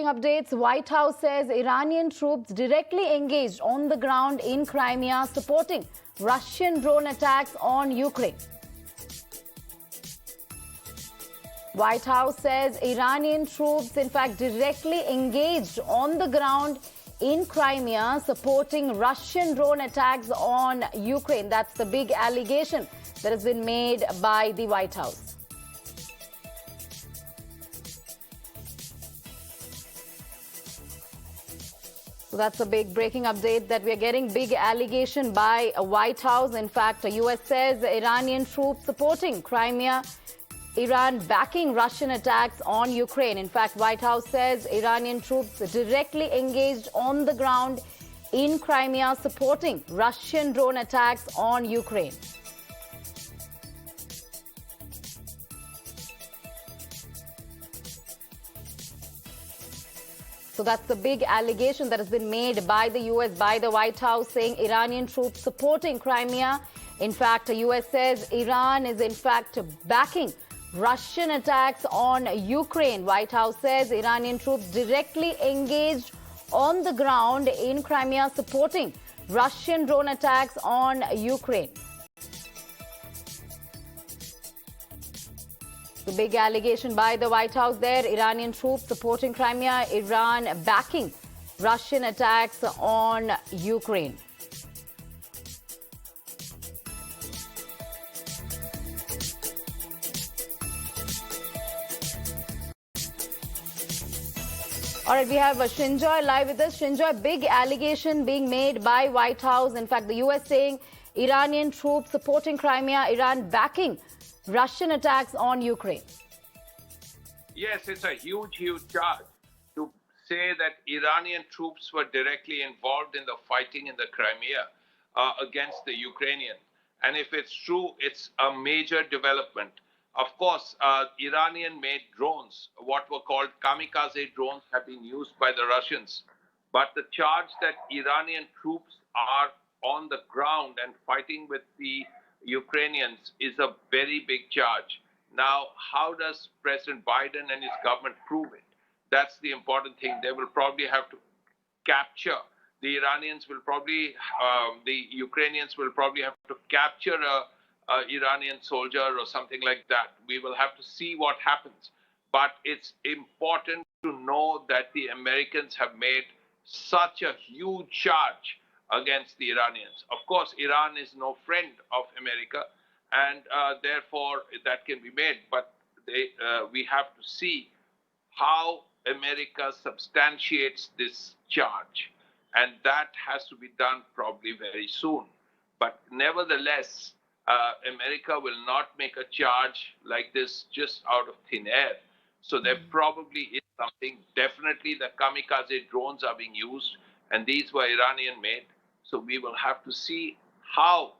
breaking updates. White House says Iranian troops directly engaged on the ground in Crimea, supporting Russian drone attacks on Ukraine. White House says Iranian troops, in fact, directly engaged on the ground in Crimea, supporting Russian drone attacks on Ukraine. That's the big allegation that has been made by the White House. So that's a big breaking update that we are getting. Big allegation by White House. In fact, the US says Iranian troops supporting Crimea, Iran backing Russian attacks on Ukraine. In fact, White House says Iranian troops directly engaged on the ground in Crimea, supporting Russian drone attacks on Ukraine. So that's the big allegation that has been made by the US, by the White House, saying Iranian troops supporting Crimea. In fact, the US says Iran is in fact backing Russian attacks on Ukraine. White House says Iranian troops directly engaged on the ground in Crimea, supporting Russian drone attacks on Ukraine. The big allegation by the White House there, Iranian troops supporting Crimea, Iran backing Russian attacks on Ukraine. All right, we have Shinjoy live with us. Shinjoy, big allegation being made by White House. In fact, the US saying Iranian troops supporting Crimea, Iran backing Russian attacks on Ukraine. Yes, it's a huge charge to say that Iranian troops were directly involved in the fighting in the Crimea against the Ukrainian. And if it's true, it's a major development. Of course, Iranian-made drones, what were called kamikaze drones, have been used by the Russians. But the charge that Iranian troops are on the ground and fighting with the Ukrainians is a very big charge. Now, how does President Biden and his government prove it? That's the important thing. They will probably have to capture, the Iranians will probably, the Ukrainians will probably have to capture a Iranian soldier or something like that. We will have to see what happens. But it's important to know that the Americans have made such a huge charge against the Iranians. Of course, Iran is no friend of America, and therefore that can be made. But we have to see how America substantiates this charge, and that has to be done probably very soon. But nevertheless, America will not make a charge like this just out of thin air. So there probably is something. Definitely the kamikaze drones are being used, and these were Iranian made. So we will have to see how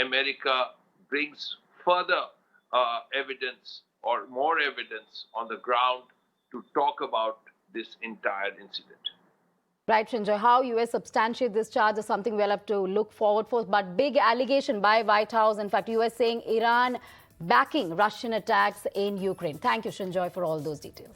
America brings further evidence or more evidence on the ground to talk about this entire incident. Right, Shinjoy, how US substantiate this charge is something we'll have to look forward for. But big allegation by White House. In fact, US saying Iran backing Russian attacks in Ukraine. Thank you, Shinjoy, for all those details.